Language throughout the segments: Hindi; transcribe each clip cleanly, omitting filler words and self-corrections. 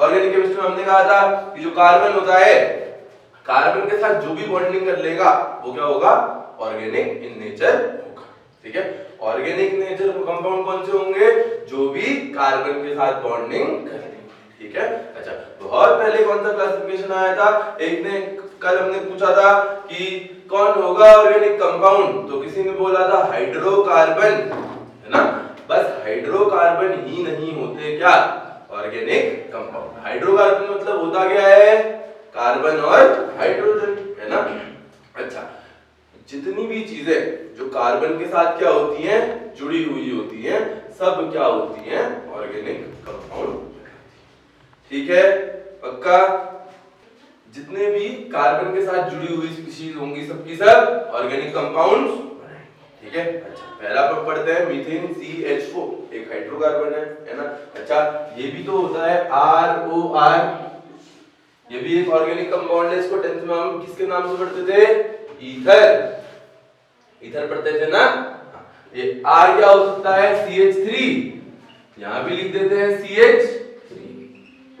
ऑर्गेनिक केमिस्ट्री में हमने कहा था कि जो कार्बन होता है, कार्बन के साथ जो भी बॉन्डिंग कर लेगा वो क्या होगा, ऑर्गेनिक इन नेचर होगा। ठीक है, ऑर्गेनिक नेचर कंपाउंड कौन से होंगे, जो भी कार्बन के साथ बॉन्डिंग कर लेंगे। ठीक है, अच्छा बहुत पहले कौन सा क्लासिफिकेशन आया था, एक ने कल हमने पूछा था कि कौन होगा ऑर्गेनिक कंपाउंड, तो किसी ने बोला था हाइड्रोकार्बन, है ना। बस हाइड्रोकार्बन ही नहीं होते क्या ऑर्गेनिक कंपाउंड। हाइड्रोकार्बन मतलब होता क्या है, कार्बन और हाइड्रोजन, है ना। अच्छा, जितनी भी चीजें जो कार्बन के साथ क्या होती हैं, जुड़ी हुई होती हैं, सब क्या होती हैं, ऑर्गेनिक कंपाउंड। ठीक है, पक्का। जितने भी कार्बन के साथ जुड़ी हुई स्पीशीज होंगी सबकी सब ऑर्गेनिक कंपाउंड्स। ठीक है, अच्छा पहला पर पढ़ते हैं मीथेन CH4, एक हाइड्रोकार्बन है ना। अच्छा ये भी तो होता है ROR, ये भी एक ऑर्गेनिक कंपाउंड है। इसको 10th में हम किसके नाम से पढ़ते थे, ईथर, ईथर पढ़ते थे ना। ये R क्या हो सकता है, CH3, यहां भी लिख देते हैं CH3,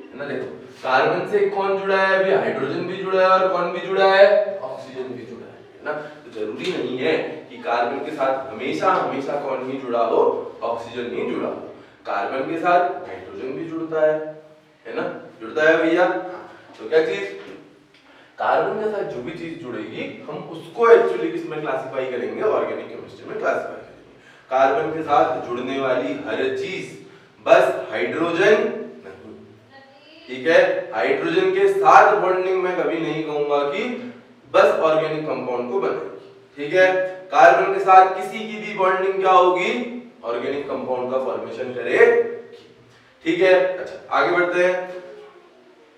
है ना। देखो कार्बन से कौन जुड़ा है, अभी हाइड्रोजन भी जुड़ा है और कौन भी जुड़ा है, ऑक्सीजन भी जुड़ा है ना। तो जरूरी नहीं है कि कार्बन के साथ हमेशा हमेशा कौन ही जुड़ा हो, ऑक्सीजन ही जुड़ा हो। कार्बन के साथ नाइट्रोजन भी जुड़ता है ना, जुड़ता है भैया। तो क्या चीज, कार्बन के साथ जो भी चीज जुड़ेगी हम उसको एक्चुअली किसमें क्लासिफाई करेंगे, ऑर्गेनिक केमिस्ट्री में क्लासिफाई करेंगे। कार्बन के साथ जुड़ने वाली हर चीज, बस हाइड्रोजन नहीं। ठीक है, हाइड्रोजन के साथ बॉन्डिंग में कभी नहीं कहूंगा कि बस ऑर्गेनिक कंपाउंड को बनाएगी। ठीक है, कार्बन के साथ किसी की भी बॉन्डिंग क्या होगी, ऑर्गेनिक कंपाउंड का फॉर्मेशन करेगी। ठीक है, अच्छा आगे बढ़ते हैं।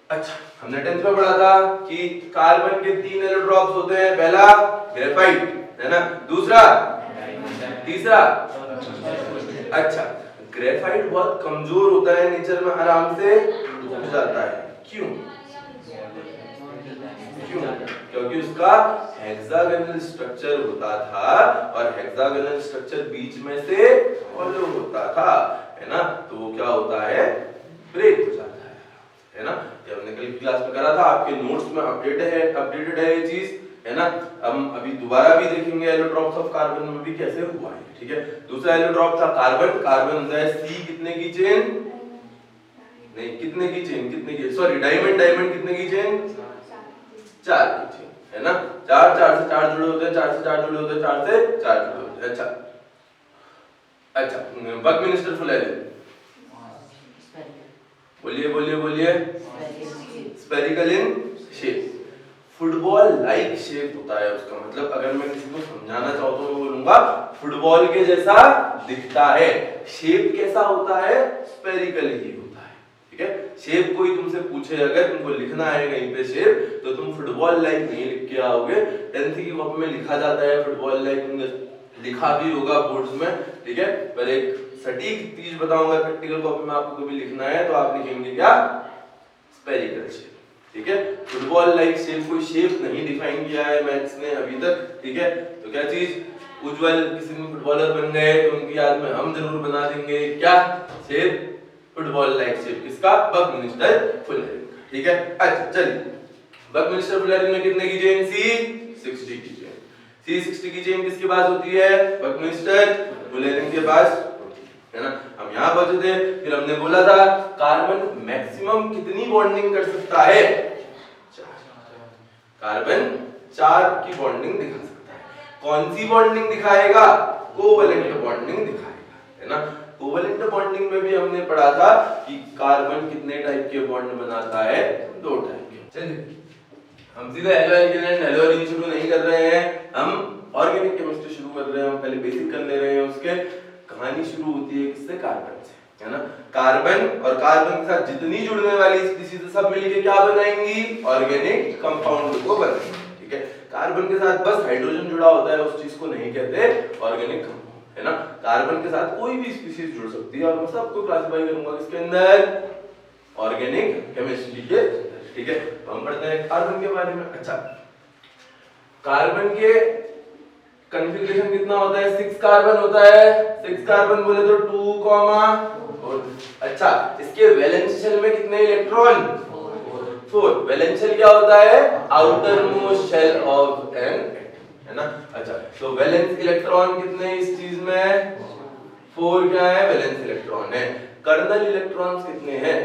अच्छा हमने 10th में पढ़ा था कि कार्बन के 3 एलोट्रॉप्स होते हैं, पहला ग्रेफाइट, है ना, दूसरा, तीसरा। अच्छा ग्रेफाइट बहुत कमजोर होता है नेचर में, आराम से टूट जाता है, क्यों, क्यों, क्योंकि उसका हेक्सागोनल स्ट्रक्चर होता था और हेक्सागोनल स्ट्रक्चर बीच में से होलो होता था, है ना। तो वो क्या होता है, ब्रेक हो जाता है ना। ये हमने कल की क्लास में करा था, आपके नोट्स में अपडेटेड है ये चीज, है ना। हम अभी दोबारा भी देखेंगे एलोट्रॉप्स ऑफ कार्बन में भी कैसे हुआ है। ठीक है, दूसरा एलोट्रॉप था कार्बन, कार्बन होता है C कितने की चेन, नहीं कितने की चेन, कितने की, सॉरी डायमंड, डायमंड कितने की चेन, 4 की चेन, है ना। 4 से 4 जुड़े होते हैं, 4 से 4 जुड़े होते हैं, 4 से 4 जुड़े होते हैं। अच्छा अच्छा बकमिनिस्टर फुलेरिन, बोलिए बोलिए बोलिए, spherical in shape, football like shape होता है उसका, मतलब अगर मैं किसी को समझाना चाहूँ तो मैं बोलूंगा फुटबॉल के जैसा दिखता है। शेप कैसा होता है, स्फेरिकल ही होता है। ठीक है, शेप कोई तुमसे पूछे अगर तुमको लिखना है कहीं पे शेप, तो तुम फुटबॉल लाइक नहीं लिख के आओगे। 10th की कॉपी में लिखा जाता है फुटबॉल लाइक, तुमने लिखा भी होगा बोर्ड्स में। ठीक है, पर एक सटीक चीज बताऊंगा, प्रैक्टिकल कॉपी में आपको कभी लिखना है तो आप लिखेंगे क्या, स्फेरिकल शेप। ठीक है, फुटबॉल लाइक शेप, कोई शेप नहीं डिफाइन किया है मैथ्स ने अभी तक। ठीक है, तो क्या चीज, उज्जवल किसी दिन फुटबॉलर बन गए तो उनकी याद में हम जरूर बना देंगे क्या शेप, फुटबॉल लाइक शेप, किसका, बकमिनिस्टर फुलेरिन। ठीक है, अच्छा चलिए, बकमिनिस्टर फुलेरिन में कितने की चेन, C60 की चेन। C60 की चेन किसके पास होती है, बकमिनिस्टर फुलेरिन के पास, है ना। हम यहाँ पहुंचे थे, फिर हमने बोला था कार्बन मैक्सिमम कितनी बॉन्डिंग कर सकता है, 4, कार्बन 4 की बॉन्डिंग दिखा सकता है। कौन सी बॉन्डिंग दिखाएगा, कोवलेंट बॉन्डिंग दिखाएगा, है ना। कोवलेंट बॉन्डिंग में भी हमने पढ़ा था कि कार्बन कितने टाइप के बॉन्ड बनाता है, 2 टाइप के। चलिए हम सीधे halo alkane and hello arene शुरू नहीं कर रहे हैं, हम ऑर्गेनिक केमिस्ट्री शुरू कर रहे हैं। हम पहले बेसिक कर ले रहे हैं उसके। कहानी शुरू होती है किससे, कार्बन से, है ना। कार्बन और कार्बन के साथ जितनी जुड़ने वाली स्पीशीज सब मिलके क्या बनाएंगी, ऑर्गेनिक कंपाउंड को बनाएंगी। ठीक है, कार्बन के साथ बस हाइड्रोजन जुड़ा होता है, उस चीज को नहीं कहते ऑर्गेनिक कंपाउंड, है ना। कार्बन के साथ कोई भी स्पीशीज जुड़ सकती है और मैं सबको क्लासिफाई करूंगा किसके अंदर, ऑर्गेनिक केमिस्ट्री के। ठीक है, तो हम पढ़ते हैं कार्बन के बारे में। अच्छा कार्बन के कॉन्फ़िगरेशन कितना होता है, 6 कार्बन होता है। 6 कार्बन बोले तो 2, अच्छा, इसके वैलेंस शेल में कितने इलेक्ट्रॉन? 4। वैलेंस शेल क्या होता है? Outermost shell of an atom, है ना। अच्छा, तो वैलेंस इलेक्ट्रॉन कितने इस चीज में? 4 क्या है? वैलेंस इलेक्ट्रॉन है। कर्नल इलेक्ट्रॉन्स कितने हैं?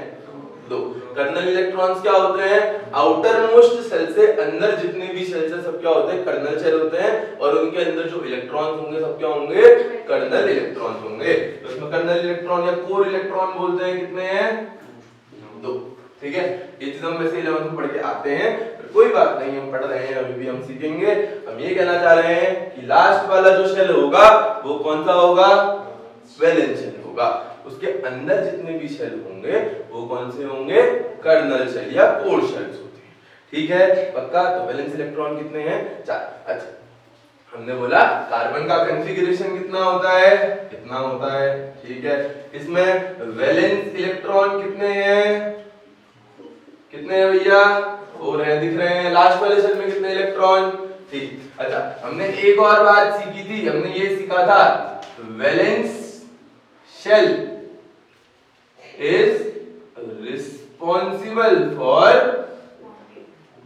2। कर्नल इलेक्ट्रॉन्स क्या होते हैं? आउटर मोस्ट शेल से अंदर जितने भी शेल्स हैं सब क्या होते हैं? कर्नल शेल होते हैं, और उनके अंदर जो इलेक्ट्रॉन्स होंगे सब क्या होंगे? कर्नल इलेक्ट्रॉन्स होंगे। तो इसमें कर्नल इलेक्ट्रॉन या कोर इलेक्ट्रॉन बोलते हैं, कितने हैं? 2। ठीक है, ये चीज हम वैसे 11th में पढ़ के आते हैं, पर कोई बात नहीं, हम पढ़ रहे हैं, अभी भी हम सीखेंगे। हम ये कहना चाह रहे हैं कि लास्ट वाला जो शेल होगा वो कौन सा होगा? वैलेंस शेल होगा। उसके अंदर जितने भी शेल होंगे वो कौन से होंगे? कर्नल शेल या कोर शेल्स होते हैं। ठीक है, पक्का? तो वैलेंस इलेक्ट्रॉन कितने हैं? 4। अच्छा, हमने बोला कार्बन का कॉन्फ़िगरेशन कितना होता है? कितना होता है? ठीक है, इसमें वैलेंस इलेक्ट्रॉन कितने हैं? कितने हैं भैया? 4 है, दिख रहे हैं। लास्ट वाले शेल में कितने इलेक्ट्रॉन? ठीक। अच्छा, हमने एक और बात सीखी थी, हमने ये सीखा था valence shell is responsible for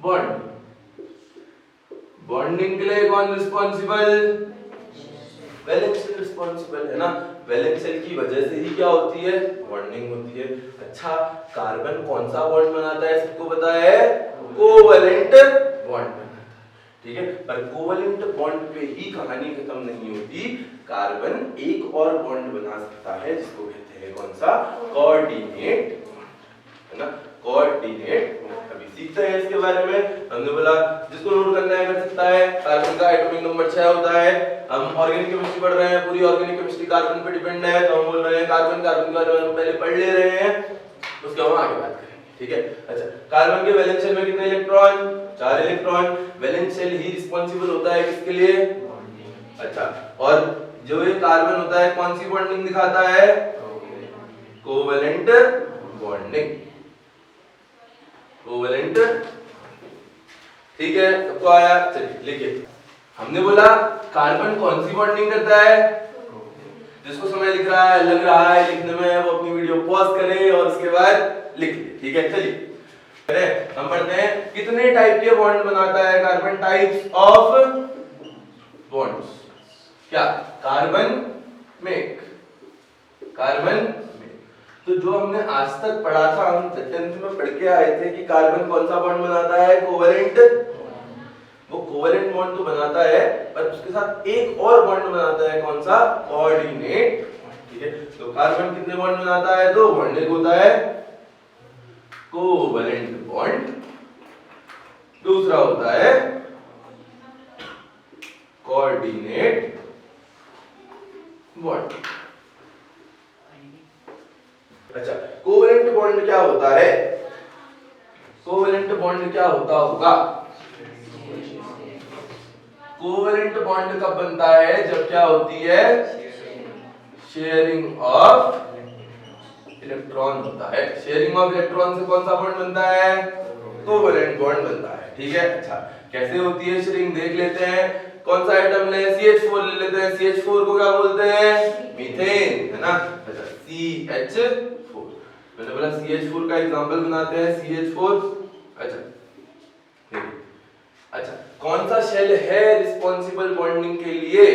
bond. Bonding के लिए कौन रिस्पॉन्सिबल? वैलेंस शेल रिस्पॉन्सिबल है ना। वैलेंस शेल की वजह से ही क्या होती है? बॉन्डिंग होती है। अच्छा, कार्बन कौन सा बॉन्ड बनाता है? सबको पता है, कोवैलेंट बॉन्ड बनाता है। ठीक है, पर कोवैलेंट बॉन्ड पे ही कहानी खत्म नहीं होती। कार्बन एक और बॉन्ड बना सकता है जिसको कहते हैं कौन सा? कोऑर्डिनेट बॉन्ड, है ना। कोऑर्डिनेट अभी सीखते हैं इसके बारे में। हमने बोला जिसको नोट करना है कर सकता है। कार्बन का एटॉमिक नंबर 6 होता है। हम ऑर्गेनिक केमिस्ट्री पढ़ रहे हैं, पूरी ऑर्गेनिक केमिस्ट्री कार्बन पे डिपेंड है, तो हम बोल रहे हैं कार्बन के बारे में पहले पढ़ ले रहे हैं, उसके बाद आगे बात करेंगे। ठीक है, अच्छा, कार्बन के वैलेंस शेल में कितने इलेक्ट्रॉन? 4 इलेक्ट्रॉन। वैलेंस शेल ही रिस्पॉन्सिबल होता है किसके लिए? अच्छा, और जो ये कार्बन होता है कौन सी बॉन्डिंग दिखाता है? Covalent bonding. कोवैलेंट, ठीक है, सबको आया? चलिए लिखिए। हमने बोला कार्बन कौन सी बॉन्डिंग करता है? जिसको समय लिख रहा है, लग रहा है लिखने में, वो अपनी वीडियो पॉज करे और उसके बाद लिख ले। ठीक है, चलिए हम पढ़ते हैं कितने टाइप के बॉन्ड बनाता है कार्बन? Types of bonds. क्या? कार्बन में, कार्बन में। तो जो हमने आज तक पढ़ा था, हम 10th में पढ़ के आए थे कि कार्बन कौन सा बॉन्ड बनाता है? कोवैलेंट। वो कोवैलेंट बॉन्ड तो बनाता है, पर उसके साथ एक और बॉन्ड बनाता है, कौन सा? कोऑर्डिनेट। ठीक है, तो कार्बन कितने बॉन्ड बनाता है? 2 बॉन्ड। एक होता है कोवैलेंट बॉन्ड, दूसरा होता है कोऑर्डिनेट बॉन्ड। अच्छा, कोवैलेंट बॉन्ड क्या होता है? कोवैलेंट बॉन्ड क्या होता होगा? कोवैलेंट बॉन्ड कब बनता है? जब क्या होती है? शेयरिंग ऑफ इलेक्ट्रॉन होता है। शेयरिंग ऑफ इलेक्ट्रॉन से कौन सा बॉन्ड बनता है? कोवैलेंट बॉन्ड बनता है। ठीक है, अच्छा, कैसे होती है शेयरिंग देख लेते हैं। कौन सा आइटम ले? CH4 ले लेते हैं। CH4 को क्या बोलते हैं? मीथेन, है ना। अच्छा, CH4, मैंने बोला CH4 का एग्जांपल बनाते हैं, CH4। अच्छा, देखिए, अच्छा, कौन सा शेल है रिस्पॉन्सिबल बॉन्डिंग के लिए?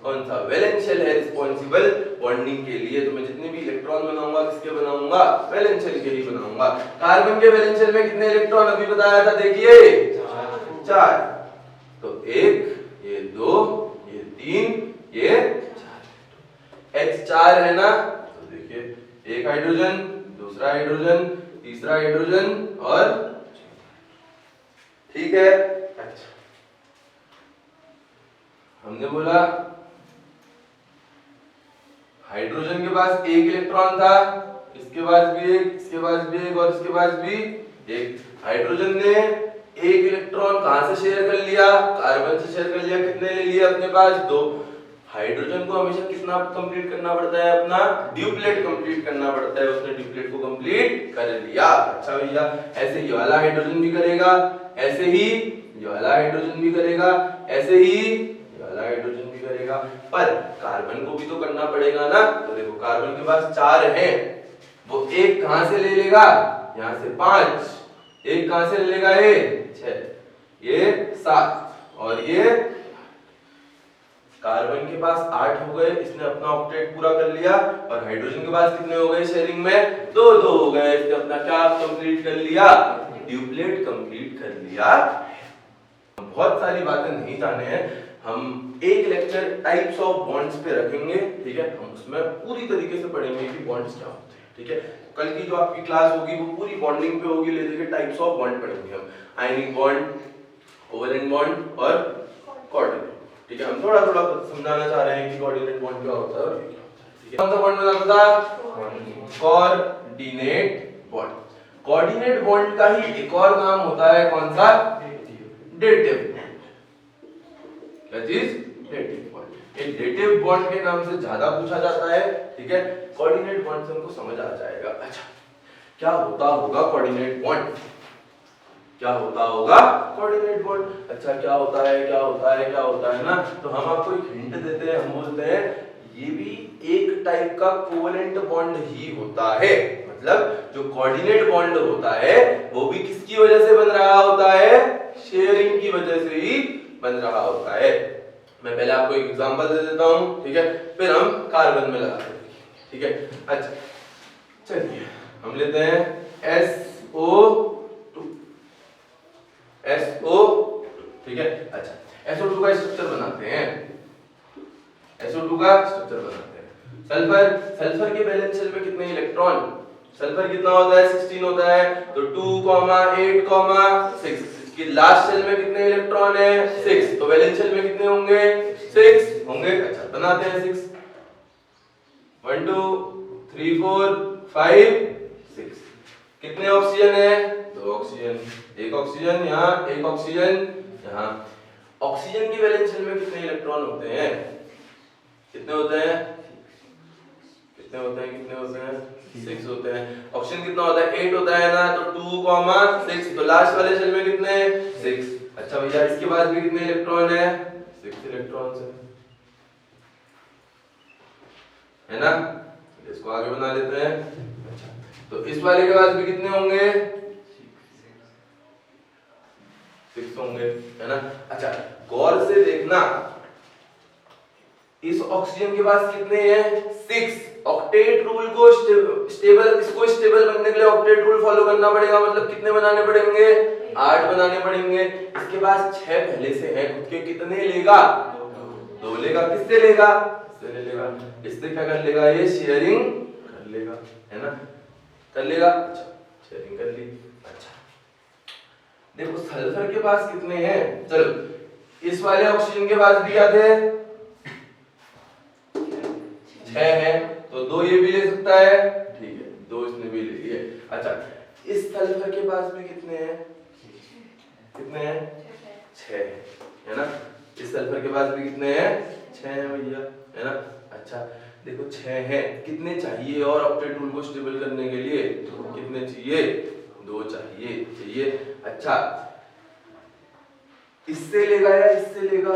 कौन सा? वैलेंस शेल है रिस्पॉन्सिबल बॉन्डिंग के लिए। तो मैं जितने भी इलेक्ट्रॉन बनाऊंगा किसके बनाऊंगा? वैलेंस शेल के ही बनाऊंगा। कार्बन के वैलेंस शेल में कितने इलेक्ट्रॉन अभी बताया था? देखिए 4। तो 1, ये 2, ये 3, ये 4। H4 है ना, तो देखिए एक हाइड्रोजन, दूसरा हाइड्रोजन, तीसरा हाइड्रोजन और, ठीक है। अच्छा, हमने बोला हाइड्रोजन के पास 1 इलेक्ट्रॉन था, इसके पास भी 1, इसके पास भी 1 और इसके पास भी 1। हाइड्रोजन ने 1 इलेक्ट्रॉन कहां से शेयर कर लिया? कार्बन से शेयर कर लिया। कितने ले लिए अपने पास? 2। हाइड्रोजन को हमेशा कितना कंप्लीट करना पड़ता है? अपना ड्यूप्लेट कंप्लीट करना पड़ता है। उसने ड्यूप्लेट को कंप्लीट कर लिया। अच्छा भैया, ऐसे ये वाला हाइड्रोजन भी करेगा, ऐसे ही ये वाला हाइड्रोजन भी करेगा, ऐसे ही ये वाला हाइड्रोजन भी करेगा, पर कार्बन को भी तो करना पड़ेगा ना। तो देखो कार्बन के पास 4 हैं, वो एक कहां से ले लेगा, यहां से 5, एक कहां से ले लेगा, ये 6, ये 7 और ये कार्बन के पास 8 हो गए, इसने अपना ऑक्टेट पूरा कर लिया। और हाइड्रोजन के पास कितने हो गए शेयरिंग में, 2 हो गए, इसने अपना क्या कंप्लीट कर लिया, ड्यूप्लेट कंप्लीट कर लिया। बहुत सारी बातें नहीं जाने हैं, हम एक लेक्चर टाइप्स ऑफ बॉन्ड्स पे रखेंगे, ठीक है। हम उसमें पूरी तरीके से पढ़ेंगे कि बॉन्ड्स क्या होते हैं, ठीक है। कल की जो आपकी क्लास होगी वो पूरी बॉन्डिंग पे होगी, लेके टाइप्स ऑफ बॉन्ड पढ़ेंगे हम, आयनिक बॉन्ड, कोवेलेंट बॉन्ड और कोऑर्डिनेट, ठीक है। हम थोड़ा थोड़ा समझाना चाह रहे हैं कि कोऑर्डिनेट बॉन्ड क्या होता है और क्या होता है, ठीक है। कौन सा बॉन्ड बनाता था, कोऑर्डिनेट बॉन्ड। कोऑर्डिनेट बॉन्ड का ही एक और नाम होता है, कौन सा, डेटिव बॉन्ड। क्या चीज, डेटिव बॉन्ड। ये डेटिव बॉन्ड के नाम से ज्यादा पूछा जाता है, ठीक है। कोऑर्डिनेट बॉन्ड से हमको समझ आ जाएगा। अच्छा, क्या होता होगा कोऑर्डिनेट बॉन्ड, क्या होता होगा कोऑर्डिनेट बॉन्ड। अच्छा, क्या होता है, क्या होता है, क्या होता है ना। तो हम आपको एक हिंट देते हैं, हम बोलते हैं ये भी एक टाइप का कोवेलेंट बॉन्ड ही होता है। मतलब जो कोऑर्डिनेट बॉन्ड होता है वो भी किसकी वजह से बन रहा होता है, शेयरिंग की वजह से ही बन रहा होता है। मैं पहले आपको एक एग्जांपल दे देता हूं, ठीक है, फिर हम कार्बन में लगाते हैं, ठीक है। अच्छा चलिए हम लेते हैं SO2, ठीक है। अच्छा, SO2 का स्ट्रक्चर बनाते हैं, SO2 का स्ट्रक्चर बनाते हैं। सल्फर के वैलेंस शेल में कितने इलेक्ट्रॉन, सल्फर कितना होता है, 16 होता है, तो 2, 8, 6। इसकी लास्ट शेल में कितने इलेक्ट्रॉन है, 6, तो वैलेंस शेल में कितने होंगे, 6 होंगे। अच्छा, बनाते हैं 6, 1 2 3 4 5 6। कितने ऑक्सीजन है, 2 ऑक्सीजन, एक ऑक्सीजन यहाँ, एक ऑक्सीजन यहाँ। ऑक्सीजन की वैलेंस शेल में कितने इलेक्ट्रॉन होते हैं, कितने होते हैं, कितने होते हैं, कितने होते हैं, 6 होते हैं। ऑक्सीजन कितना होता है, 8 होता है ना, तो 2, 6, तो लास्ट वाले शेल में कितने, 6। अच्छा भैया, इसके बाद भी कितने इलेक्ट्रॉन है, 6 इलेक्ट्रॉन है ना। इसको आगे बना लेते हैं। अच्छा, तो इस वाले के पास भी कितने होंगे, 6 होंगे, है ना। अच्छा, गौर से देखना, इस ऑक्सीजन के पास कितने हैं, 6। ऑक्टेट रूल को स्टेबल, इसको स्टेबल बनने के लिए ऑक्टेट रूल फॉलो करना पड़ेगा, मतलब कितने बनाने पड़ेंगे, 8 बनाने पड़ेंगे। इसके पास 6 पहले से हैं, खुद के कितने लेगा, 2 लेगा। किससे लेगा, इससे ले लेगा। इससे क्या कर लेगा, ये शेयरिंग कर लेगा, है ना, कर लेगा। अच्छा, शेयरिंग कर ली। अच्छा, देखो सल्फर के पास कितने हैं, चलो इस वाले ऑक्सीजन के पास भी क्या थे, 6 है, तो 2 ये भी ले सकता है, ठीक है, 2 इसने भी ले लिए। अच्छा, इस सल्फर के पास भी कितने हैं, कितने हैं, 6 है ना। इस सल्फर के पास भी कितने हैं, 6 है भैया, है ना। अच्छा, देखो 6 है, कितने चाहिए और ऑक्टेट रूल को स्टेबल करने के लिए, कितने चाहिए, 2 चाहिए। अच्छा, इससे लेगा या इससे लेगा,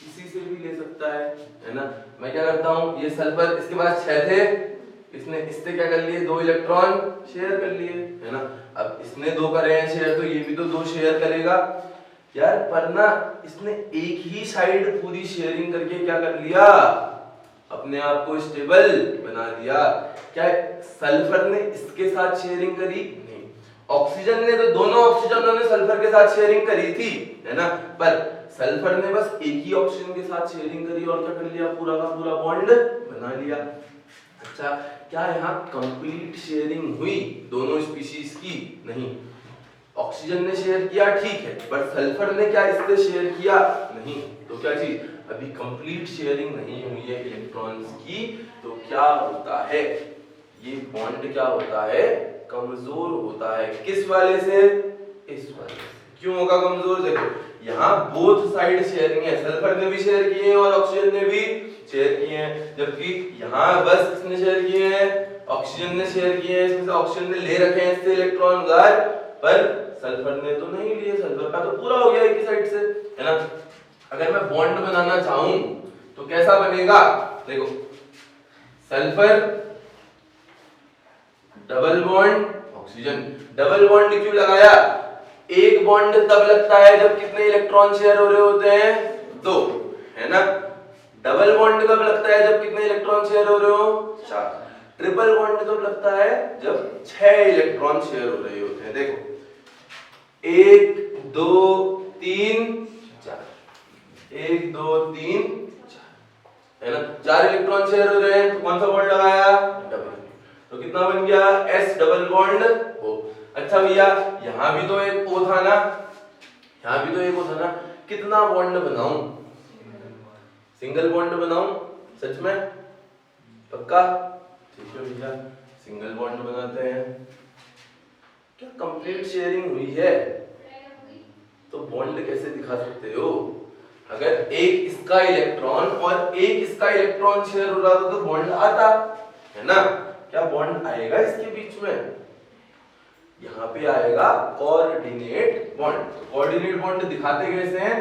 इसी से भी ले सकता है ना। मैं क्या करता हूं, ये सल्फर इसके पास 6 थे, इसने इससे क्या कर लिए, 2 इलेक्ट्रॉन शेयर कर लिए, है ना। अब इसने 2 करे हैं शेयर, तो ये भी तो 2 शेयर करेगा यार। पर ना इसने एक ही साइड पूरी शेयरिंग करके क्या कर लिया, अपने आप को स्टेबल बना दिया। क्या सल्फर ने इसके साथ शेयरिंग करी, नहीं। ऑक्सीजन ने तो, दोनों ऑक्सीजनों ने सल्फर के साथ शेयरिंग करी थी, है ना, पर सल्फर ने बस एक ही ऑक्सीजन के साथ शेयरिंग करी और क्या कर लिया, पूरा का पूरा बॉन्ड बना लिया। अच्छा, क्या यहाँ कंप्लीट शेयरिंग हुई दोनों स्पीशीज की, नहीं। ऑक्सीजन ने शेयर किया, ठीक है, पर सल्फर ने क्या इससे शेयर किया, नहीं। तो क्या चीज, अभी कंप्लीट शेयरिंग नहीं हुई है इलेक्ट्रॉन्स की, तो क्या होता है, ये बॉन्ड क्या होता है, कमजोर होता है। किस वाले से, इस वाले से। क्यों होगा कमजोर, देखो यहाँ बोथ साइड शेयरिंग है, सल्फर ने भी शेयर किए हैं और ऑक्सीजन ने भी शेयर किए हैं, जबकि यहाँ बस किसने शेयर किए हैं, ऑक्सीजन ने शेयर किए हैं। इसमें से ऑक्सीजन ने ले रखे हैं इससे इलेक्ट्रॉन उधर, पर सल्फर ने तो नहीं लिए, सल्फर का तो पूरा हो गया एक ही साइड से, है ना। अगर मैं बॉन्ड बनाना चाहूं तो कैसा बनेगा, देखो sulphur double bond oxygen. Double bond क्यों लगाया, एक बॉन्ड तब लगता है जब कितने इलेक्ट्रॉन शेयर हो रहे होते हैं, दो, है ना। डबल बॉन्ड कब लगता है जब कितने इलेक्ट्रॉन शेयर हो रहे हो, चार। ट्रिपल बॉन्ड कब लगता है जब 6 इलेक्ट्रॉन शेयर हो रहे होते हैं। देखो 1 2 3 4, 1 2 3 4, है ना, 4 इलेक्ट्रॉन शेयर हो रहे हैं, तो कौन सा बॉन्ड लगाया, डबल। तो कितना बन गया, S डबल बॉन्ड O। अच्छा भैया यहां भी तो एक O था ना, यहां भी तो एक O था ना, कितना बॉन्ड बनाऊं, सिंगल बॉन्ड बनाऊं, सच में पक्का, ठीक है भैया सिंगल बॉन्ड बनाते हैं। क्या कंप्लीट शेयरिंग हुई है तो बॉन्ड कैसे दिखा सकते हो, अगर एक इसका इलेक्ट्रॉन और एक इसका इलेक्ट्रॉन शेयर हो रहा था तो बॉन्ड आता, है ना। क्या बॉन्ड आएगा इसके बीच में, यहां पे आएगा कोऑर्डिनेट बॉन्ड। तो कोऑर्डिनेट बॉन्ड दिखाते कैसे हैं,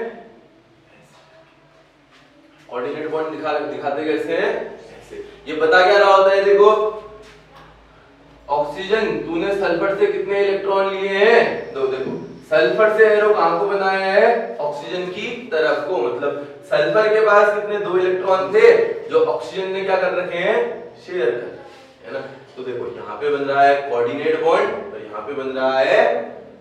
कोऑर्डिनेट बॉन्ड दिखाते कैसे हैं, ऐसे। ये बता क्या रहा होता है, देखो ऑक्सीजन तूने सल्फर से कितने इलेक्ट्रॉन लिए हैं, दो। देखो सल्फर से एरो कहां को बनाया है, ऑक्सीजन की तरफ को, मतलब सल्फर के पास कितने, 2 इलेक्ट्रॉन थे जो ऑक्सीजन ने क्या कर रखे हैं, शेयर कर, है ना। तो देखो यहाँ पे बन रहा है कोऑर्डिनेट बॉन्ड और यहाँ पे बन रहा है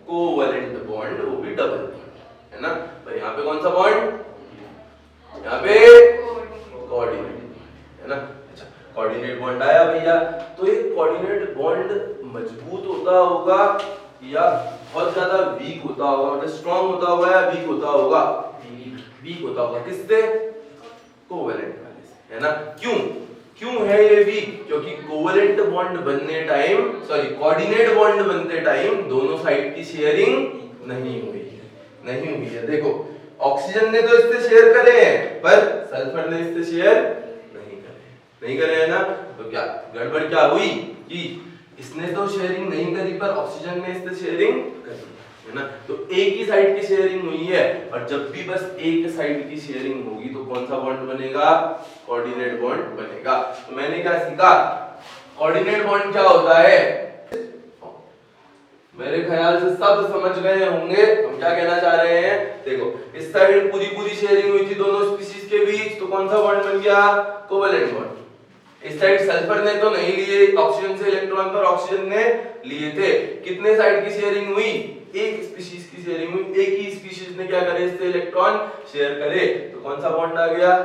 कोवैलेंट बॉन्ड, वो भी डबल बॉन्ड, है ना। और यहाँ पे कौन सा बॉन्ड, यहाँ पे कोऑर्डिनेट, है ना। अच्छा कोऑर्डिनेट बॉन्ड आया भैया, तो ये कोऑर्डिनेट बॉन्ड मजबूत होता होगा या बहुत ज्यादा वीक होता होगा, मतलब स्ट्रांग होता होगा या वीक होता होगा, वीक होता होगा, किससे, कोवैलेंट वाले से, है ना। क्यों क्यों है ये वीक, क्योंकि कोवैलेंट बॉन्ड बनने टाइम, सॉरी कोऑर्डिनेट बॉन्ड बनते टाइम दोनों साइड की शेयरिंग नहीं हुई है। देखो ऑक्सीजन ने तो इससे शेयर करे हैं पर सल्फर ने इससे शेयर नहीं करे है ना। तो क्या गड़बड़ क्या हुई कि इसने तो शेयरिंग नहीं करी पर ऑक्सीजन ने इससे शेयरिंग करी, है ना। तो एक ही साइड की शेयरिंग हुई है, और जब भी बस एक साइड की शेयरिंग होगी तो कौन सा बॉन्ड बनेगा, कोऑर्डिनेट बॉन्ड बनेगा। तो मैंने क्या सीखा, कोऑर्डिनेट बॉन्ड क्या होता है, मेरे ख्याल से सब समझ गए होंगे हम क्या कहना चाह रहे हैं। देखो इस साइड पूरी शेयरिंग हुई थी दोनों स्पीशीज के बीच, तो कौन सा बॉन्ड बन गया, कोवैलेंट बॉन्ड। इस साइड सल्फर ने तो नहीं लिए ऑक्सीजन से इलेक्ट्रॉन, पर ऑक्सीजन ने लिए थे। कितने साइड की शेयरिंग हुई, एक स्पीशीज की शेयरिंग हुई, एक ही स्पीशीज ने क्या करे, इससे इलेक्ट्रॉन शेयर करे, तो कौन सा बॉन्ड आ गया,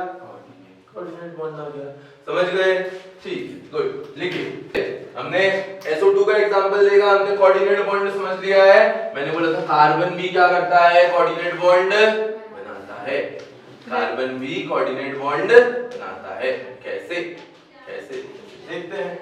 कोऑर्डिनेट बॉन्ड आ गया। समझ गए, ठीक, गुड। लिखिए हमने SO2 का एग्जांपल लेगा, हमने कोऑर्डिनेट बॉन्ड समझ लिया है। मैंने बोला था कार्बन भी क्या करता है, कोऑर्डिनेट बॉन्ड बनाता है, कार्बन भी कोऑर्डिनेट बॉन्ड बनाता है। कैसे देखते हैं।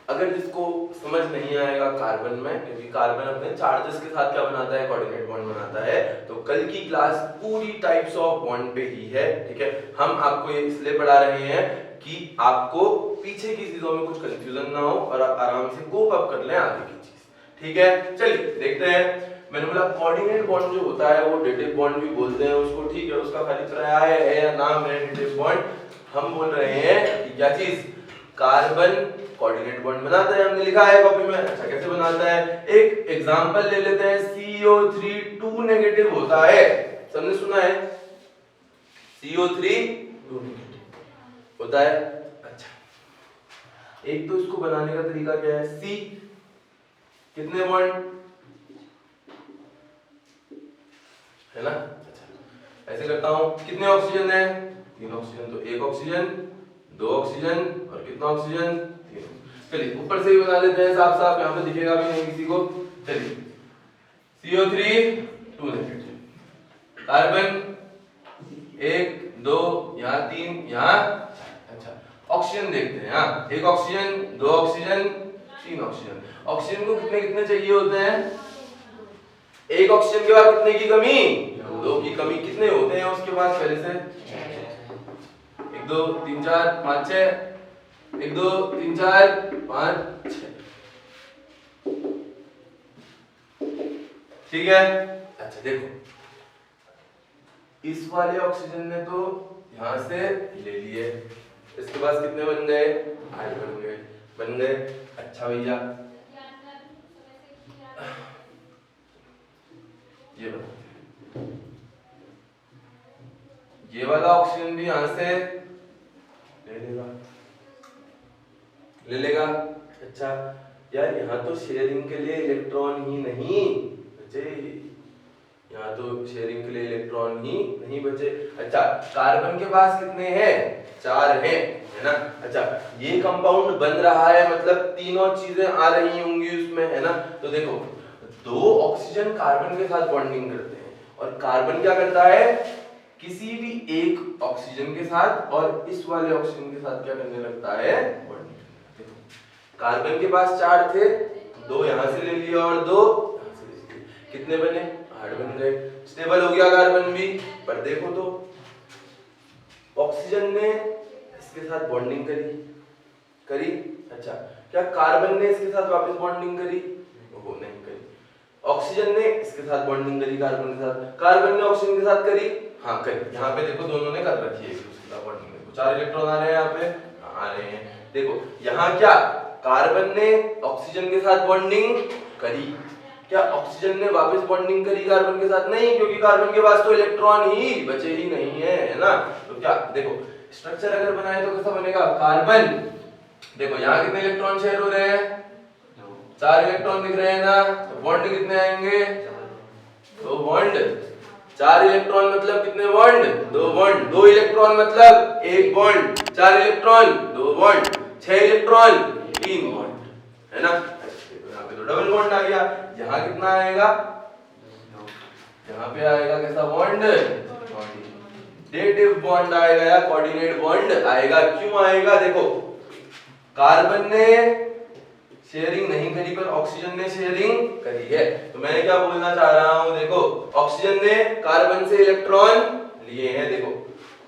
अगर जिसको समझ नहीं आएगा कार्बन में, क्योंकि कार्बन अपने चार्जेस के साथ क्या बनाता है, कोऑर्डिनेट बॉन्ड बनाता है, तो कल की क्लास पूरी टाइप्स ऑफ बॉन्ड पे ही है, ठीक है। हम आपको ये इसलिए पढ़ा रहे हैं कि आपको पीछे की चीजों में कुछ कंफ्यूजन ना हो और आप आराम से कोप अप कर लें आगे की चीज, ठीक है। चलिए देखते हैं। मैंने बोला कोऑर्डिनेट बॉन्ड जो होता है वो डेटिव बॉन्ड भी बोलते हैं उसको, ठीक है। उसका खाली पर्याय है या नाम है डेटिव बॉन्ड। हम बोल रहे हैं कि क्या चीज, कार्बन कोऑर्डिनेट बॉन्ड बनाता है, हमने लिखा है कॉपी में। अच्छा कैसे बनाता है, एक एग्जांपल ले लेते हैं। CO3 2 नेगेटिव होता है, सबने सुना है CO3 2 नेगेटिव होता है। अच्छा एक तो इसको बनाने का तरीका क्या है, C कितने बॉन्ड, है ना। अच्छा ऐसे करता हूं, कितने ऑक्सीजन है, 3 ऑक्सीजन, तो 1 ऑक्सीजन 2 ऑक्सीजन और कितना ऑक्सीजन, 3। चलिए ऊपर से ही बना लेते हैं साफ साफ, यहां पे दिखेगा भी नहीं किसी को। चलिए CO3 2 नेगेटिव, कार्बन 1 2 यहाँ 3 यहाँ। अच्छा ऑक्सीजन देखते हैं, हाँ 1 ऑक्सीजन 2 ऑक्सीजन 3 ऑक्सीजन। ऑक्सीजन को कितने कितने चाहिए होते हैं, 1 ऑक्सीजन के बाद कितने की कमी, 2 की कमी। कितने होते हैं उसके पास पहले से, 1 2 3 4 5 6, 1 2 3 4 5 6, ठीक है। अच्छा देखो इस वाले ऑक्सीजन ने तो यहां से ले लिए, इसके पास कितने बन गए? 8 बन गए। अच्छा भैया ये बता, ये वाला ऑक्सीजन भी यहां से ले लेगा। अच्छा यार यहाँ तो शेयरिंग के लिए इलेक्ट्रॉन ही नहीं बचे, यहाँ तो शेयरिंग के लिए इलेक्ट्रॉन ही नहीं बचे। अच्छा कार्बन के पास कितने हैं? 4 हैं, है ना। अच्छा ये कंपाउंड बन रहा है, मतलब तीनों चीजें आ रही होंगी उसमें, है ना। तो देखो 2 ऑक्सीजन कार्बन के साथ बॉन्डिंग करते हैं, और कार्बन क्या करता है? किसी भी एक ऑक्सीजन के साथ और इस वाले ऑक्सीजन के साथ क्या करने लगता है? बॉन्डिंग। कार्बन के पास 4 थे, 2 यहां से ले लिए और 2 यहां से ले लिए, कितने बने? 8 बन गए। स्टेबल हो गया कार्बन भी। पर देखो तो ऑक्सीजन ने इसके साथ बॉन्डिंग करी। अच्छा क्या कार्बन ने इसके साथ वापस बॉन्डिंग करी? वो नहीं करी। ऑक्सीजन ने इसके साथ बॉन्डिंग करी कार्बन के साथ, कार्बन ने ऑक्सीजन के साथ करी? हाँ करी। यहाँ पे देखो दोनों ने कर रखी है उसके साथ बॉन्डिंग। देखो 4 इलेक्ट्रॉन आ रहे हैं यहाँ पे, आ रहे हैं। देखो यहाँ क्या कार्बन ने ऑक्सीजन के साथ बॉन्डिंग करी, क्या ऑक्सीजन ने वापस बॉन्डिंग करी कार्बन के साथ? नहीं, क्योंकि कार्बन के पास तो इलेक्ट्रॉन ही बचे ही नहीं है ना। तो क्या देखो स्ट्रक्चर अगर बनाए तो कैसा बनेगा? कार्बन देखो यहाँ कितने इलेक्ट्रॉन शेयर हो रहे हैं? 4 इलेक्ट्रॉन दिख रहे हैं ना। तो बॉन्ड कितने आएंगे? 2 बॉन्ड। 4 इलेक्ट्रॉन मतलब कितने बॉन्ड? 2 बॉन्ड। 2 इलेक्ट्रॉन मतलब 1 bond. 4 electron 2 bond. 6 electron 3 bond, है ना। यहाँ पे तो डबल बॉन्ड आ गया। यहाँ कितना आएगा? यहाँ पे आएगा कैसा बॉन्ड? डेटिव बॉन्ड आएगा या कोऑर्डिनेट बॉन्ड आएगा। क्यों आएगा? देखो कार्बन ने शेयरिंग नहीं करी पर ऑक्सीजन ने शेयरिंग करी है। तो मैं क्या बोलना चाह रहा हूं, देखो ऑक्सीजन ने कार्बन से इलेक्ट्रॉन लिए हैं। देखो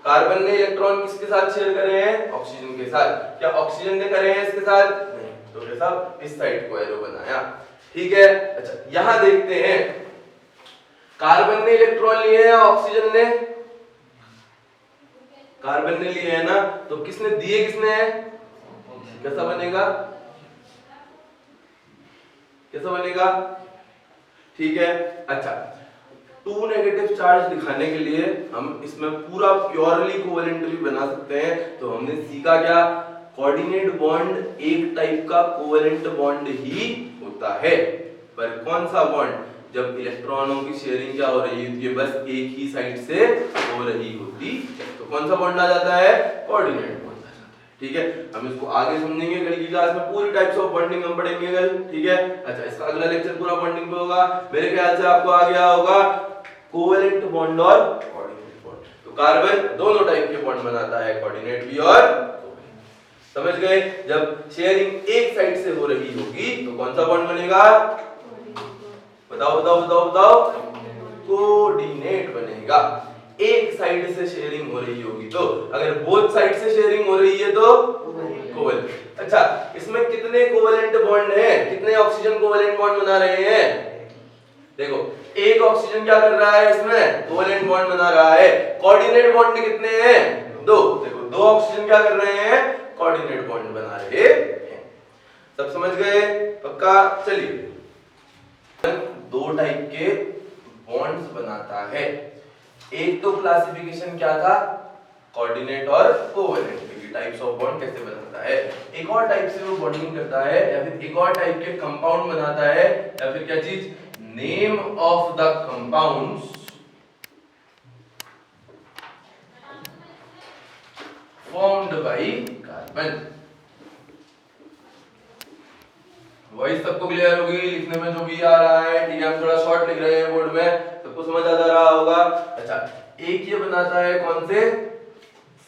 कार्बन ने इलेक्ट्रॉन किसके साथ शेयर करे हैं? ऑक्सीजन के साथ। क्या ऑक्सीजन ने करे हैं इसके साथ? नहीं। तो कैसा इस साइड को एरो बनाया, ठीक है। अच्छा यहां देखते हैं कार्बन ने इलेक्ट्रॉन लिए हैं, ऑक्सीजन ने? कार्बन ने लिए हैं ना। तो किसने दिए, किसने है? कैसा बनेगा? कैसा बनेगा? ठीक है। अच्छा 2 नेगेटिव चार्ज दिखाने के लिए हम इसमें पूरा प्योरली कोवेलेंट भी बना सकते हैं। तो हमने सीखा क्या? कोऑर्डिनेट बॉन्ड एक टाइप का कोवेलेंट बॉन्ड ही होता है, पर कौन सा बॉन्ड? जब इलेक्ट्रॉनों की शेयरिंग क्या हो रही होती है? बस एक ही साइड से हो रही होती है। तो कौन सा बॉन्ड आ जाता है? कोऑर्डिनेट बॉन्ड आ जाता है, ठीक है। हम इसको आगे समझेंगे कल की क्लास में, पूरी टाइप्स ऑफ बॉन्डिंग हम पढ़ेंगे कल, ठीक है। अच्छा इसका अगला लेक्चर पूरा बॉन्डिंग पे होगा। मेरे ख्याल से आपको आ गया होगा कोवेलेंट बॉन्ड और कोऑर्डिनेट बॉन्ड। तो कार्बन दोनों टाइप के बॉन्ड बनाता है, कोऑर्डिनेट भी और कोवेलेंट। समझ गए? जब शेयरिंग एक साइड से हो रही होगी तो कौन सा बॉन्ड बनेगा? बताओ बताओ बताओ बताओ। कोऑर्डिनेट बनेगा। एक साइड से शेयरिंग हो रही होगी तो, अगर बोथ साइड से शेयरिंग हो रही है तो कोवेलेंट। अच्छा इसमें कितने कोवेलेंट बॉन्ड हैं? कितने ऑक्सीजन कोवेलेंट बॉन्ड बना रहे हैं? देखो एक ऑक्सीजन क्या कर रहा है इसमें? कोवेलेंट बॉन्ड बना रहा है। कोऑर्डिनेट बॉन्ड कितने हैं? 2। देखो 2 ऑक्सीजन क्या कर रहे हैं? कोऑर्डिनेट बॉन्ड बना रहे हैं। सब समझ गए? पक्का? चलिए 2 टाइप के बॉन्ड्स बनाता है। एक तो क्लासिफिकेशन क्या था? कोऑर्डिनेट और कोवेलेंट की टाइप्स ऑफ बॉन्ड कैसे बनाता है। एक और टाइप से वो बॉन्डिंग करता है, या फिर एक और टाइप के कंपाउंड बनाता है, या फिर क्या चीज? Name of the compounds formed by carbon. Voice सबको क्लियर होगी? लिखने में जो भी आ रहा है, ठीक है। हम थोड़ा शॉर्ट लिख रहे हैं बोर्ड में, सबको समझ आ रहा होगा। अच्छा एक ये बनाता है कौन से?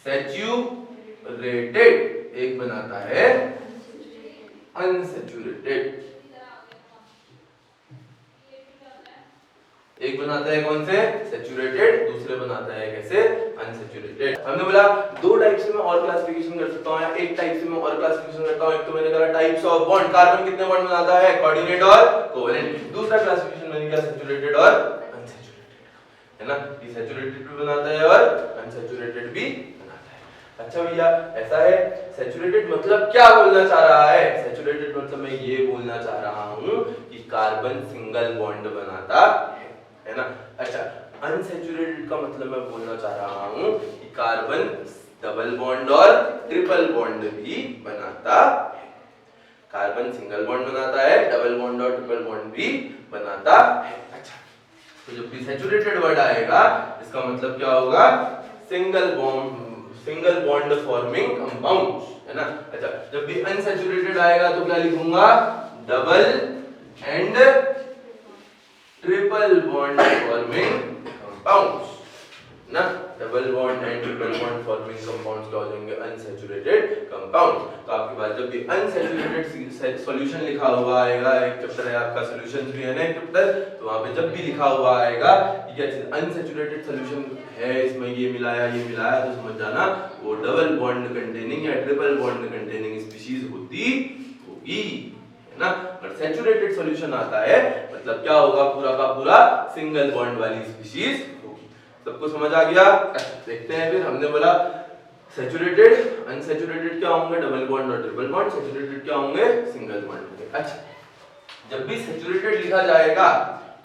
सैचुरेटेड। एक बनाता है अनसैचुरेटेड। एक बनाता है कौन से? सैचुरेटेड। दूसरे बनाता है कैसे? अनसैचुरेटेड। हमने बोला 2 टाइप से मैं और क्लासिफिकेशन कर सकता हूं, या एक टाइप से मैं और क्लासिफिकेशन करता हूं। एक तो मैंने कहा टाइप्स ऑफ बॉन्ड, कार्बन कितने बॉन्ड बनाता है? कोऑर्डिनेट और कोवेलेंट। दूसरा क्लासिफिकेशन मैंने किया सैचुरेटेड और अनसैचुरेटेड, है है ना, ये सैचुरेटेड भी बनाता है और अनसैचुरेटेड भी बनाता है। अच्छा भैया ऐसा है, सैचुरेटेड मतलब क्या बोलना चाह रहा है? सैचुरेटेड मतलब मैं ये बोलना चाह रहा हूँ कि कार्बन सिंगल बॉन्ड बनाता है ना। अच्छा, अनसैचुरेटेड का मतलब मैं बोलना चाह रहा हूँ कि कार्बन डबल बॉन्ड और ट्रिपल बॉन्ड भी बनाता है। कार्बन सिंगल बॉन्ड बनाता है, डबल बॉन्ड और ट्रिपल बॉन्ड भी बनाता है। अच्छा, तो जब भी सैचुरेटेड वर्ड आएगा इसका मतलब क्या होगा? सिंगल बॉन्ड फॉर्मिंग कंपाउंड, है ना। अच्छा, जब भी अनसैचुरेटेड आएगा तो क्या लिखूंगा? Double and triple bond forming compounds ना। Double bond and triple bond forming compounds क्या हो जाएंगे? Unsaturated compound. तो आपके पास जब भी अनसैचुरेटेड सॉल्यूशन लिखा हुआ आएगा, एक चैप्टर है आपका सॉल्यूशंस भी है ना एक चैप्टर, तो वहां पे जब भी लिखा हुआ आएगा कि क्या चीज अनसैचुरेटेड सॉल्यूशन है, इसमें ये मिलाया तो समझ जाना वो डबल बॉन्ड कंटेनिंग या ट्रिपल बॉन्ड कंटेनिंग स्पीशीज होती होगी, है ना। और सैचुरेटेड सॉल्यूशन आता है मतलब क्या होगा? पूरा का पूरा सिंगल बॉन्ड वाली स्पीशीज होगी। सबको समझ आ गया? देखते हैं फिर। हमने बोला सैचुरेटेड, अनसैचुरेटेड क्या होंगे? डबल बॉन्ड और ट्रिपल बॉन्ड। सैचुरेटेड क्या होंगे? सिंगल बॉन्ड होंगे। अच्छा, जब भी सैचुरेटेड लिखा जाएगा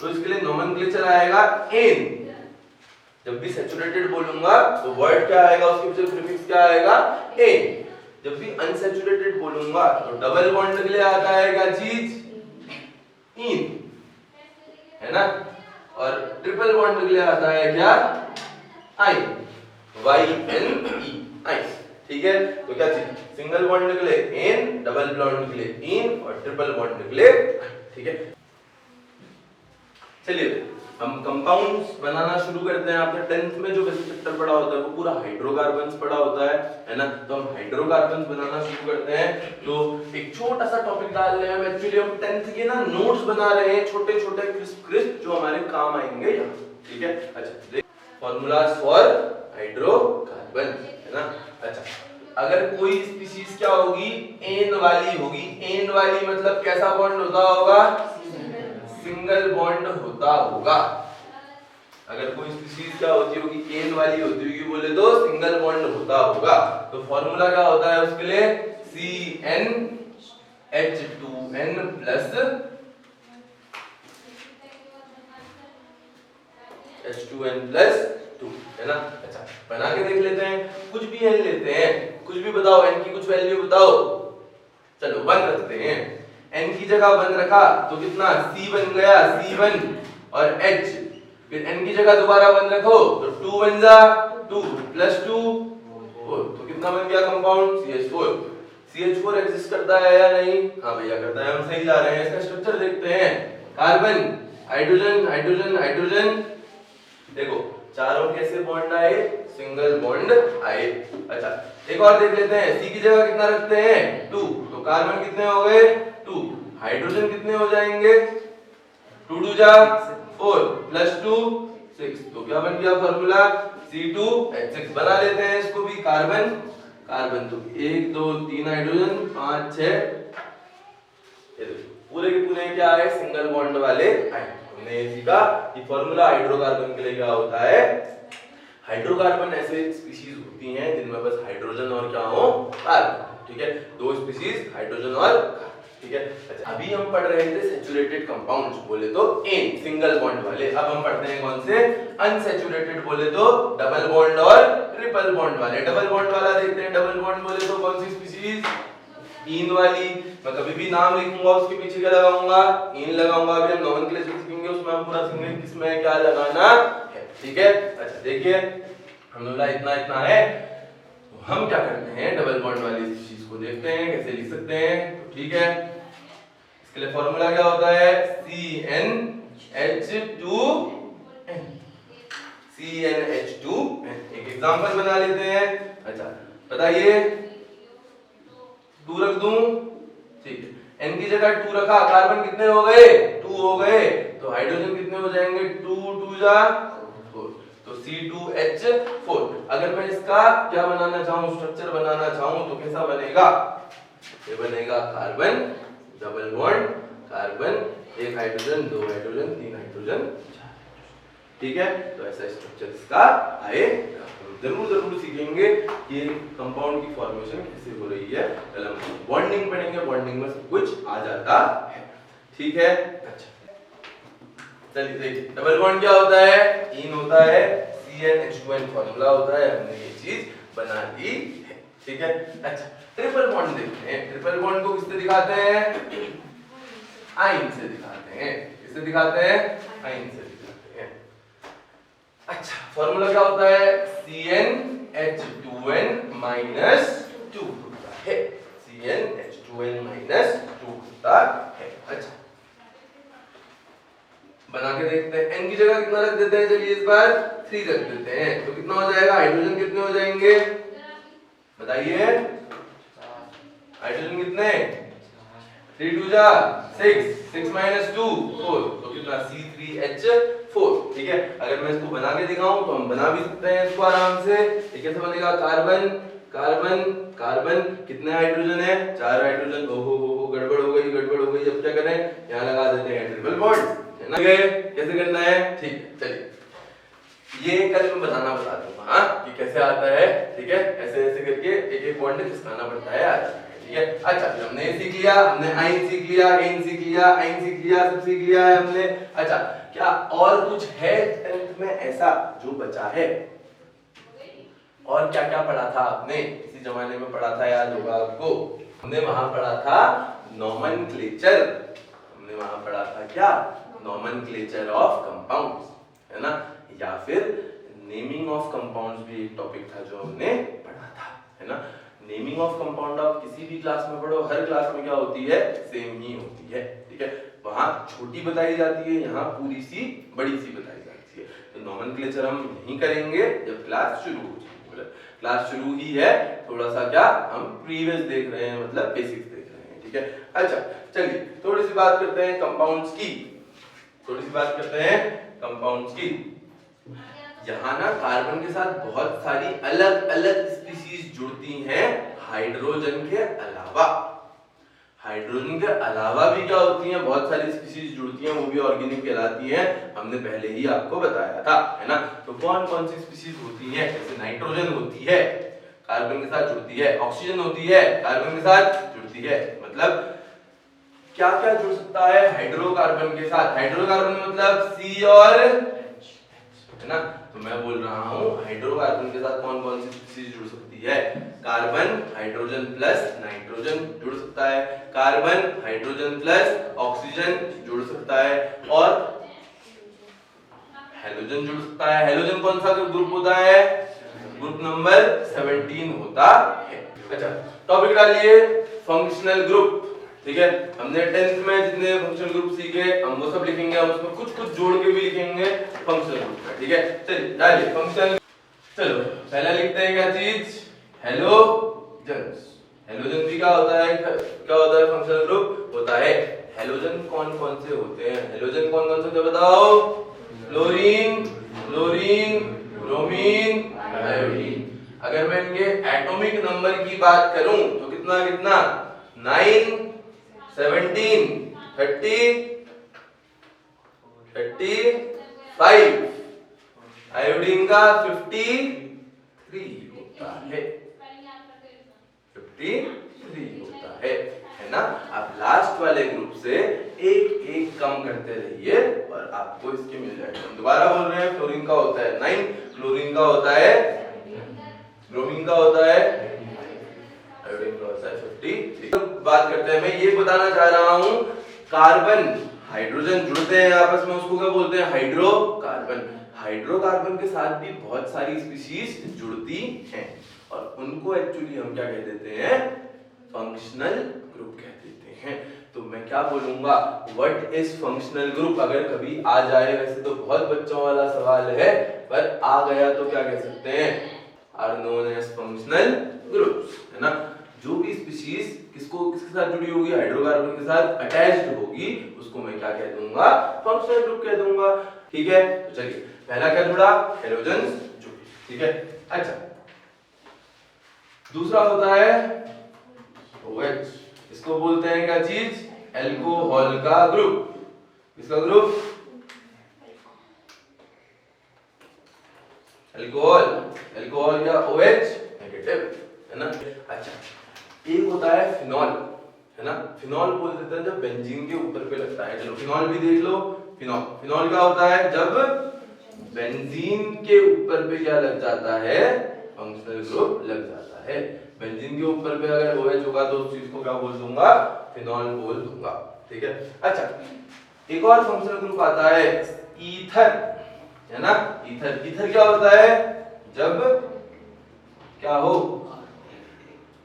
तो इसके लिए नोमेनक्लेचर आएगा एन। जब भी सैचुरेटेड बोलूंगा तो वर्ड क्या आएगा? उसके पीछे प्रीफिक्स क्या आएगा? एन। जब भी अनसैचुरेटेड बोलूंगा तो डबल बॉन्ड के लिए आता है क्या चीज? इन, है ना। और ट्रिपल बॉन्ड के लिए आता है क्या? आई, YNE, आई। ठीक है, तो क्या चीज? सिंगल बॉन्ड के लिए एन, डबल बॉन्ड के लिए इन और ट्रिपल बॉन्ड के लिए, ठीक है। चलिए हम कंपाउंड्स बनाना शुरू करते हैं। आपने 10th में जो बेसिक चैप्टर पढ़ा होता है वो पूरा हाइड्रोकार्बन्स पढ़ा होता है ना। तो हम हाइड्रोकार्बन्स बनाना शुरू करते हैं। तो एक छोटा सा टॉपिक डाल रहे हैं, एक्चुअली हम 10th के ना नोट्स बना रहे हैं, छोटे छोटे क्रिस्प जो हमारे काम आएंगे यहाँ, ठीक है। अच्छा, फॉर्मूलाज फॉर हाइड्रोकार्बन, है ना। अच्छा, अगर कोई स्पीशीज क्या होगी? एन वाली होगी। एन वाली मतलब कैसा बॉन्ड होता होगा? सिंगल बॉन्ड होता होगा। अगर कोई स्पीशीज क्या होती होगी? एन वाली होती होगी, बोले तो सिंगल बॉन्ड होता होगा। तो फॉर्मूला क्या होता है उसके लिए? CnH2n प्लस H2n प्लस 2, है ना। अच्छा, बना के देख लेते हैं। कुछ भी n लेते हैं, कुछ भी बताओ, n की कुछ वैल्यू बताओ। चलो 1 रखते हैं। n की जगह 1 रखा तो कितना? C बन गया, C1 और H। फिर n की जगह दोबारा 1 रखो तो 2 बन जा 2 प्लस 2 4। तो कितना बन गया कंपाउंड? CH4। CH4 एग्जिस्ट करता है या नहीं? हाँ भैया करता है, हम सही जा रहे हैं। इसका स्ट्रक्चर देखते हैं। Carbon, hydrogen, hydrogen, hydrogen. देखो चारों कैसे बॉन्ड आए? सिंगल बॉन्ड आए। अच्छा, एक और देख लेते हैं। C की जगह कितना रखते हैं? 2। तो कार्बन कितने हो गए? 2। हाइड्रोजन कितने हो जाएंगे? 2 2 जा 4 प्लस 2 6। तो क्या बन गया फॉर्मूला? C2H6। बना लेते हैं इसको भी। कार्बन, कार्बन तो 1 2 3 हाइड्रोजन 5 6, ये देखो पूरे के पूरे क्या है? सिंगल बॉन्ड वाले आए। हमने ये सीखा कि फॉर्मूला हाइड्रोकार्बन के लिए क्या होता है? हाइड्रोकार्बन ऐसे स्पीशीज होती हैं जिनमें बस हाइड्रोजन और क्या हो? कार्बन, ठीक है। दो स्पीशीज हाइड्रोजन और कार्बन, ठीक है। अच्छा, अभी हम पढ़ रहे थे सैचुरेटेड कंपाउंड्स, बोले तो एन, सिंगल बॉन्ड वाले। अब हम पढ़ते हैं कौन से? अनसैचुरेटेड, बोले तो डबल बॉन्ड और ट्रिपल बॉन्ड वाले। डबल बॉन्ड वाला देखते हैं। डबल बॉन्ड बोले तो कौन सी स्पीशीज? इन वाली। मैं कभी भी नाम लिखूंगा उसके पीछे क्या लगाऊंगा? इन लगाऊंगा। अभी हम नोमेनक्लेचर सीखेंगे, उसमें हम पूरा सीखेंगे किसमें क्या लगाना है, ठीक है। अच्छा देखिए, हमने बोला इतना इतना है, तो हम क्या करते हैं? डबल बॉन्ड वाली स्पीशीज को देखते हैं कैसे लिख सकते हैं, ठीक है। इसके लिए फॉर्मूला क्या होता है? CnH2n। CnH2n। एक एग्जांपल बना लेते हैं। अच्छा बताइए, 2 रख दूं, ठीक है। n की जगह 2 रखा, कार्बन कितने हो गए? 2 हो गए। तो हाइड्रोजन कितने हो जाएंगे? 2 2 जा 4। तो C2H4। अगर मैं इसका क्या बनाना चाहूं? स्ट्रक्चर बनाना चाहूं तो कैसा बनेगा? ये बनेगा carbon, double bond, carbon, 1 hydrogen, 2 hydrogen, 3 hydrogen, 4। ठीक है, तो ऐसा स्ट्रक्चर इसका आएगा। जरूर सीखेंगे कि कंपाउंड की फॉर्मेशन कैसे हो रही है। कल हम बॉन्डिंग पढ़ेंगे, बॉन्डिंग में सब कुछ आ जाता है। ठीक है, अच्छा चलिए देखिए, डबल बॉन्ड क्या होता है? इन होता है, CnH2n फॉर्मूला होता है, हमने ये चीज बना ली है। ठीक है, अच्छा ट्रिपल बॉन्ड देखते हैं। ट्रिपल बॉन्ड को किससे दिखाते हैं? आइन से दिखाते हैं। किससे दिखाते हैं? आइन से दिखाते हैं। अच्छा फॉर्मूला क्या होता है? CnH2n - 2 होता है। CnH2n - 2 होता है। अच्छा बना के देखते हैं। n की जगह कितना रख देते हैं? चलिए इस बार 3 रख देते हैं, तो कितना हो जाएगा? हाइड्रोजन कितने हो जाएंगे बताइए? हाइड्रोजन कितने? 3 2 जा 6, 6 - 2 4, तो कितना? C3H4। ठीक है, अगर मैं इसको बना के दिखाऊं तो हम बना भी सकते हैं इसको आराम से। ये कैसे बनेगा? कार्बन कार्बन कार्बन, कितने हाइड्रोजन है? 4 हाइड्रोजन। हो गड़बड़ हो गई, गड़बड़ हो गई। अब क्या करें? यहाँ लगा देते हैं ट्रिपल बॉन्ड, है ना? कैसे करना है? ठीक है, चलिए ये कल मैं बताना बता दूंगा, हाँ कि कैसे आता है। ठीक है, ऐसे ऐसे करके एक एक बॉन्ड खिसकाना पड़ता है आज। ठीक है, अच्छा फिर हमने ये सीख लिया, हमने आइन सीख लिया, एन सीख लिया, आइन सीख लिया, सब सीख लिया है हमने। अच्छा क्या और कुछ है 10th में ऐसा जो बचा है? और क्या क्या पढ़ा था आपने? इसी जमाने में पढ़ा था, याद होगा आपको। हमने वहां पढ़ा था नोमेनक्लेचर। हमने वहां पढ़ा था क्या? नोमेनक्लेचर ऑफ कंपाउंड्स, है ना? या फिर नेमिंग ऑफ कंपाउंड्स भी एक टॉपिक था जो हमने पढ़ा था, है ना? नेमिंग ऑफ कंपाउंड आप किसी भी क्लास में पढ़ो, हर क्लास में क्या होती है? सेम ही होती है। ठीक है, वहां छोटी बताई जाती है, यहाँ पूरी सी बड़ी सी बताई जाती है। तो नोमेनक्लेचर हम यही करेंगे जब क्लास शुरू हो जाएगी। क्लास शुरू ही है, थोड़ा सा क्या हम प्रीवियस देख रहे हैं, मतलब बेसिक्स देख रहे हैं। ठीक है, अच्छा चलिए थोड़ी सी बात करते हैं कंपाउंड्स की। थोड़ी सी बात करते हैं कंपाउंड्स की। यहाँ ना कार्बन के साथ बहुत सारी अलग अलग स्पीशीज जुड़ती हैं हाइड्रोजन के अलावा। हाइड्रोजन के अलावा भी क्या होती हैं? बहुत सारी स्पीशीज जुड़ती हैं, वो भी ऑर्गेनिक कहलाती हैं। हमने पहले ही आपको बताया था, है ना? तो कौन कौन सी स्पीशीज होती हैं? जैसे नाइट्रोजन होती है, कार्बन के साथ जुड़ती है। ऑक्सीजन होती है, कार्बन के साथ जुड़ती है। मतलब क्या क्या जुड़ सकता है हाइड्रोकार्बन के साथ? हाइड्रोकार्बन मतलब C और H, है ना? तो मैं बोल रहा हूँ हाइड्रोकार्बन के साथ कौन कौन सी स्पीशीज जुड़ सकती है? कार्बन हाइड्रोजन प्लस नाइट्रोजन जुड़ सकता है, कार्बन हाइड्रोजन प्लस ऑक्सीजन जुड़ सकता है, और हेलोजन जुड़ सकता है। हेलोजन कौन सा ग्रुप होता है? ग्रुप नंबर 17 होता है। अच्छा टॉपिक डालिए फंक्शनल ग्रुप। ठीक है, हमने 10th में जितने फंक्शनल ग्रुप सीखे हम वो सब लिखेंगे, हम उसमें कुछ कुछ जोड़ के भी लिखेंगे फंक्शनल ग्रुप में। ठीक है, चलिए डालिए फंक्शनल। चलो पहला लिखते हैं क्या चीज? हेलोजन्स। हेलोजन भी क्या होता है? क्या होता है? फंक्शनल ग्रुप होता है। हेलोजन कौन कौन से होते हैं? हेलोजन कौन कौन से होते हैं बताओ? Chlorine, chlorine, bromine, iodine. अगर मैं इनके एटॉमिक नंबर की बात करूं तो कितना कितना? 9 17 30 35। आयोडीन का 53 होता है, 53 होता है ना? आप लास्ट वाले ग्रुप से एक एक कम करते रहिए और आपको इसके मिल जाएगा। दोबारा बोल रहे हैं, फ्लोरीन का होता है 9, क्लोरीन का होता है, ब्रोमीन का होता है, आयोडीन का होता है 53। बात करते हैं, मैं ये बताना चाह रहा हूं कार्बन हाइड्रोजन जुड़ते हैं आपस में, उसको क्या बोलते हैं? हाइड्रोकार्बन। हाइड्रोकार्बन के साथ भी बहुत सारी स्पीशीज जुड़ती हैं और उनको एक्चुअली हम क्या कह देते हैं? फंक्शनल ग्रुप कह देते हैं। तो मैं क्या बोलूंगा? What is functional group? अगर कभी आ जाए, वैसे तो बहुत बच्चों वाला सवाल है, पर आ गया तो क्या कह सकते हैं? Are known as functional groups, है ना? जो भी स्पीशीज किसके साथ जुड़ी होगी? हाइड्रोकार्बन के साथ अटैच्ड होगी, उसको मैं क्या कह दूंगा? फंक्शनल ग्रुप कह दूंगा। ठीक है, तो चलिए पहला क्या जुड़ा? हेलोजन्स जुड़े। ठीक है, अच्छा दूसरा होता है OH। इसको बोलते हैं क्या चीज? अल्कोहल का ग्रुप। इसका ग्रुप अल्कोहल, अल्कोहल क्या OH नेगेटिव, है ना। अच्छा, एक होता है फिनॉल, है ना। फिनॉल बोल देते हैं जब बेंजीन के ऊपर पे लगता है। चलो फिनॉल भी देख लो। फिनॉल, फिनॉल क्या होता है जब बेंजीन के ऊपर पे क्या लग जाता है, फंक्शनल ग्रुप लग जाता है। बेंजीन के ऊपर पे अगर OH होगा तो उस चीज को क्या बोल दूंगा, फिनॉल बोल दूंगा, ठीक है। अच्छा, एक और फंक्शनल ग्रुप आता है ईथर, है ना। ईथर, ईथर क्या होता है जब क्या हो,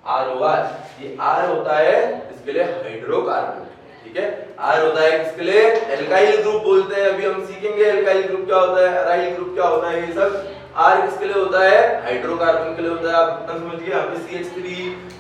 ROR, ये R होता है इसके लिए हाइड्रोकार्बन, ठीक है। R होता है किसके लिए, एल्काइल ग्रुप बोलते हैं, अभी हम सीखेंगे एल्काइल ग्रुप क्या होता है, अराइल ग्रुप क्या होता है, ये सब। R किसके लिए होता है, हाइड्रोकार्बन के लिए होता है। आप इतना समझिए, यहाँ पे CH3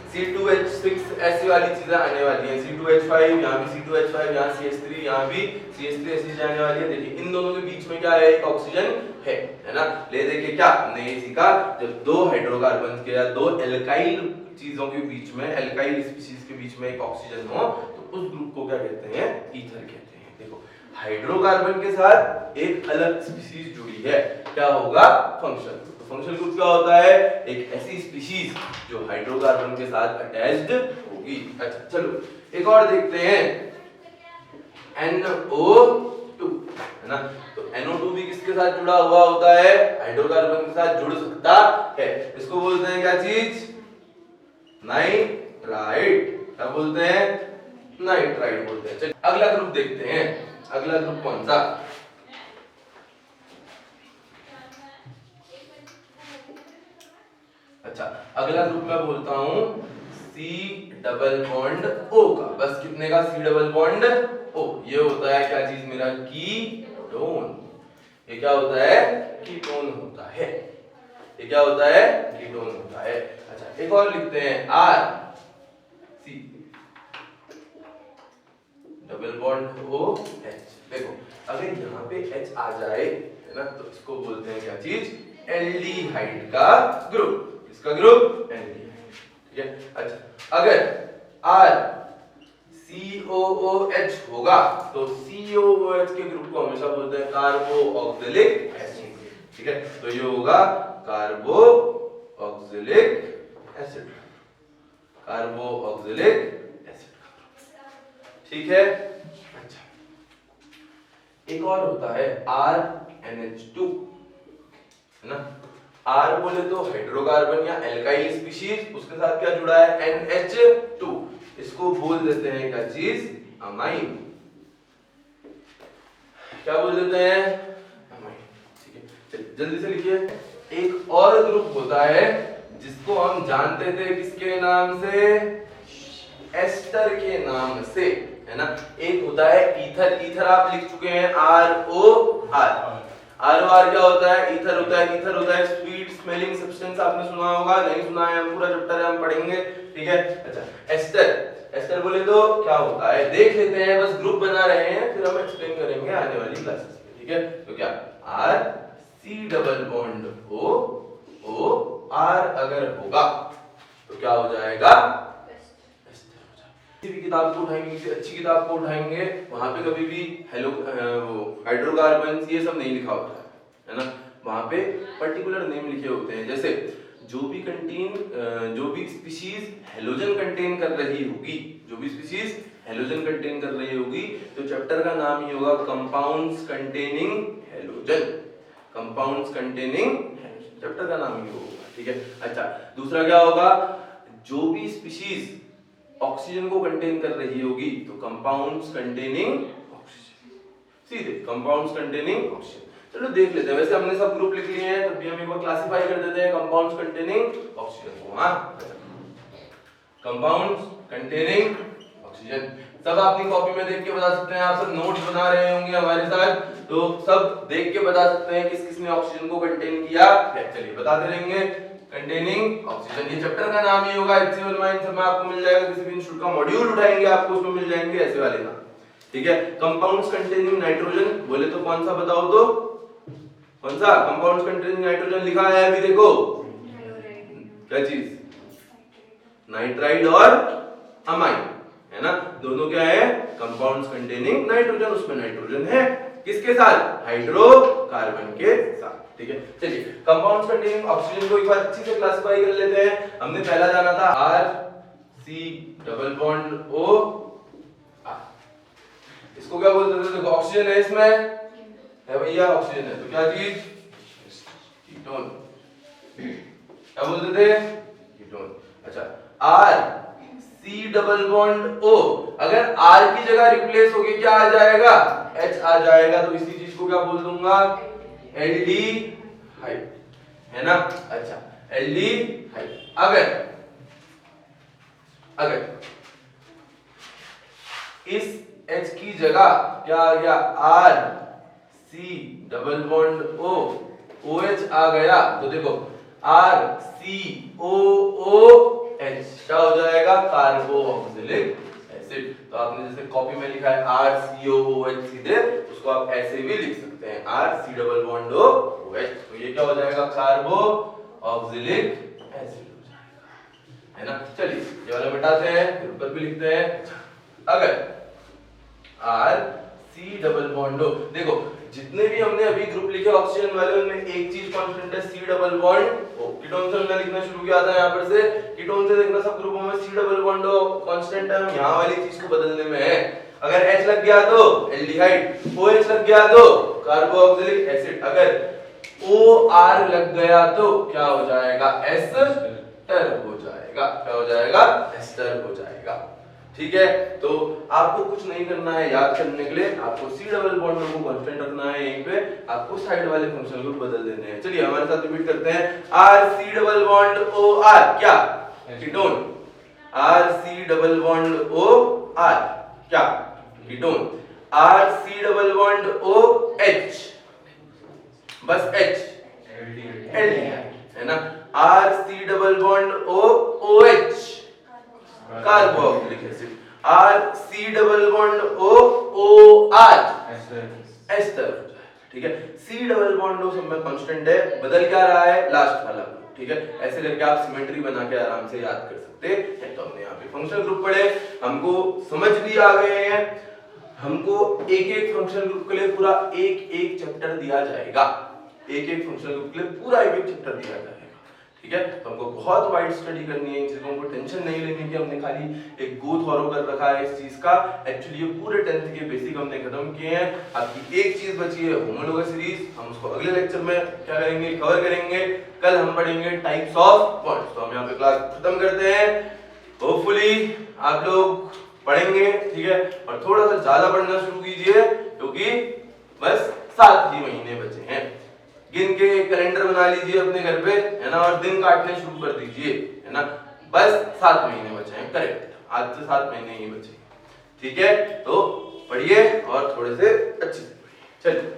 C2H6 ऐसी वाली चीजें आने वाली हैं, C2H5, यहाँ भी C2H5, यहाँ CH3, यहाँ भी CH3 ऐसी चीजें आने वाली है। देखिए इन दोनों के बीच में क्या है, एक ऑक्सीजन है ना। ले देखिए क्या हमने ये सीखा, जब दो हाइड्रोकार्बन के या दो एल्काइल चीजों के बीच में, एल्काइल स्पीशीज के बीच में एक ऑक्सीजन हो तो उस ग्रुप को क्या कहते हैं, ईथर कहते हैं। देखो हाइड्रोकार्बन के साथ एक अलग स्पीशीज जुड़ी है, क्या होगा, फंक्शनल ग्रुप। तो फंक्शनल ग्रुप क्या होता है, एक ऐसी स्पीशीज जो हाइड्रोकार्बन के साथ अटैच्ड होगी। अच्छा चलो एक और देखते हैं, NO2, है ना। तो NO2 भी किसके साथ जुड़ा हुआ होता है, हाइड्रोकार्बन के साथ जुड़ सकता है। इसको बोलते हैं क्या चीज, नाइट्राइड। क्या बोलते हैं, नाइट्राइड बोलते हैं। चलिए अगला ग्रुप देखते हैं, अगला ग्रुप कौन सा, अच्छा अगला ग्रुप मैं बोलता हूं C डबल बॉन्ड O का। बस कितने का, C डबल बॉन्ड O। ये होता है क्या चीज मेरा, कीटोन। ये क्या होता है, कीटोन होता है। ये क्या होता है, कीटोन होता है। अच्छा एक और लिखते हैं R C double bond O H। देखो अगर यहाँ पे H आ जाए, है ना, तो इसको बोलते हैं क्या चीज, एल्डिहाइड का ग्रुप। इसका ग्रुप एल्डिहाइड, ठीक है। अच्छा अगर R COOH होगा तो COOH के ग्रुप को हमेशा बोलते हैं कार्बोऑक्सिलिक एसिड, ठीक है। तो ये होगा कार्बोऑक्सिलिक एसिड, कार्बोऑक्सिलिक एसिड, ठीक है। अच्छा एक और होता है RNH2, है ना। R बोले तो हाइड्रोकार्बन या एल्काइल स्पीशीज, उसके साथ क्या जुड़ा है, NH2। इसको बोल देते हैं क्या चीज, अमाइन। क्या बोल देते हैं, अमाइन, ठीक है। चलिए जल्दी से लिखिए। एक और ग्रुप होता है जिसको हम जानते थे किसके नाम से, एस्टर के नाम से, है ना। एक होता है ईथर, ईथर आप लिख चुके हैं ROR। ROR क्या होता है, ईथर होता है। ईथर होता है स्वीट स्मेलिंग सब्सटेंस, आपने सुना होगा, नहीं सुना है हम पूरा चैप्टर हम पढ़ेंगे, ठीक है। अच्छा एस्टर, एस्टर बोले तो क्या होता है, देख लेते हैं, बस ग्रुप बना रहे हैं, फिर हम एक्सप्लेन करेंगे आने वाली क्लासेस में, ठीक है। तो क्या R C double bond O O R अगर होगा तो क्या हो जाएगा, किसी भी किताब को उठाएंगे, किसी अच्छी किताब को उठाएंगे, वहां पे कभी भी हेलो हाइड्रोकार्बन ये सब नहीं लिखा होता है ना। वहां पे पर्टिकुलर नेम लिखे होते हैं। जैसे जो भी स्पीशीज हेलोजन कंटेन कर रही होगी, जो भी स्पीशीज हेलोजन कंटेन कर रही होगी, तो चैप्टर का नाम ही होगा compounds containing halogen. Compounds containing chapter का नाम ही होगा, ठीक है। अच्छा दूसरा क्या होगा, जो भी स्पीशीज ऑक्सीजन को कंटेन कर रही होगी तो कंपाउंड्स कंटेनिंग ऑक्सीजन, सीधे कंपाउंड्स कंटेनिंग ऑक्सीजन। चलो देख लेते हैं, वैसे हमने सब ग्रुप लिख लिए हैं, तब भी हम एक बार क्लासिफाई कर देते हैं कंपाउंड्स कंटेनिंग ऑक्सीजन को। हां कंपाउंड्स कंटेनिंग ऑक्सीजन सब अपनी कॉपी में देख के बता सकते हैं। आप सब नोट्स बना रहे होंगे हमारे साथ, तो सब देख के बता सकते हैं किस किसने ऑक्सीजन को कंटेन किया है। चलिए बताते रहेंगे, कंटेनिंग ऑक्सीजन, ये चैप्टर का नाम ही होगा। HCl माइन सब में आपको मिल जाएगा, किसी भी इंस्टीट्यूट का मॉड्यूल उठाएंगे आपको उसमें मिल जाएंगे ऐसे वाले नाम, ठीक है। कंपाउंड्स कंटेनिंग नाइट्रोजन बोले तो कौन सा बताओ, तो कौन सा कंपाउंड्स कंटेनिंग नाइट्रोजन लिखा है अभी देखो, क्या चीज, नाइट्राइड और अमाइन, है ना। दोनों क्या है, कंपाउंड्स कंटेनिंग नाइट्रोजन, उसमें नाइट्रोजन है, किसके साथ? हाइड्रोकार्बन के साथ। ठीक है, चलिए कंपाउंड्स कंटेनिंग ऑक्सीजन को एक बार अच्छी से क्लासिफाई कर लेते हैं। हमने पहला जाना था R C double bond O R। इसको क्या बोलते थे? देखो ऑक्सीजन है इसमें, है भैया ऑक्सीजन है, तो क्या चीज? कीटोन। क्या बोलते थे? कीटोन। अच्छा R C double bond O, अगर R की जगह रिप्लेस होके क्या आ जाएगा? H आ जाएगा, तो इसी चीज को क्या बोल दूंगा? एल्डिहाइड, है ना? अच्छा एल्डिहाइड। अगर इस H की जगह क्या आ गया? R C double bond O OH आ गया, तो देखो R C O O H क्या हो जाएगा? Carboxylic acid. तो आपने जैसे कॉपी में लिखा है RCOOH, सीधे उसको आप ऐसे भी लिख सकते हैं RC डबल बॉन्ड OH। तो ये क्या हो जाएगा? कार्बोक्सिलिक एसिड हो जाएगा, है ना? चलिए ये वाला मिटाते हैं, फिर ऊपर भी लिखते हैं। अगर RC डबल बॉन्ड O, देखो जितने भी हमने अभी ग्रुप लिखे ऑक्सीजन वाले, उनमें एक चीज कांस्टेंट है, C double bond O। Ketone से हमने लिखना शुरू किया था यहाँ पर से, कीटोन से देखना सब ग्रुपों में C double bond O constant है। हम यहाँ वाली चीज को बदलने में है, अगर H लग गया तो एल्डिहाइड, OH लग गया तो कार्बोक्सिलिक एसिड, अगर OR लग गया तो क्या हो जाएगा? एस्टर हो जाएगा। क्या हो जाएगा? एस्टर हो जाएगा। ठीक है, तो आपको कुछ नहीं करना है याद करने के लिए, आपको C डबल बॉन्ड को कांस्टेंट रखना है, यहीं पे आपको साइड वाले फंक्शनल ग्रुप बदल देने हैं। चलिए हमारे साथ रिपीट करते हैं। RC डबल बॉन्ड OR क्या? Ketone. RC double bond OR क्या? Ketone. RC double bond OH बस H एल्डिहाइड, है ना? RC double bond OH carboxylic acid. RC double bond OR ester. ठीक है, C डबल बॉन्ड O सब में कांस्टेंट है, बदल क्या रहा है? लास्ट वाला। ठीक है, ऐसे करके आप सिमेट्री बना के आराम से याद कर सकते हैं। तो हमने यहाँ पे फंक्शनल ग्रुप पढ़े, हमको समझ भी आ गए हैं। हमको एक एक फंक्शनल ग्रुप के लिए पूरा एक एक चैप्टर दिया जाएगा, एक एक फंक्शनल ग्रुप के लिए पूरा एक एक चैप्टर दिया जाएगा। ठीक है, तो हमको बहुत वाइड स्टडी करनी है, इन चीजों को टेंशन नहीं लेनी कि हमने खाली एक गो थॉरो कर रखा है इस चीज का। एक्चुअली ये पूरे 10th के बेसिक हमने खत्म किए हैं। आपकी एक चीज बची है, होमोलॉगस सीरीज, हम उसको अगले लेक्चर में क्या करेंगे? कवर करेंगे। कल हम पढ़ेंगे टाइप्स ऑफ बॉन्ड्स। तो हम यहाँ पे क्लास खत्म करते हैं। होपफुली आप लोग पढ़ेंगे, ठीक है, और थोड़ा सा ज्यादा पढ़ना शुरू कीजिए, क्योंकि बस 7 ही महीने बचे हैं। गिन के कैलेंडर बना लीजिए अपने घर पे, है ना, और दिन काटने शुरू कर दीजिए, है ना। बस 7 महीने बचे हैं, करेक्ट, आज से 7 महीने ही बचे। ठीक है, तो पढ़िए और थोड़े से अच्छे से पढ़िए। चलिए।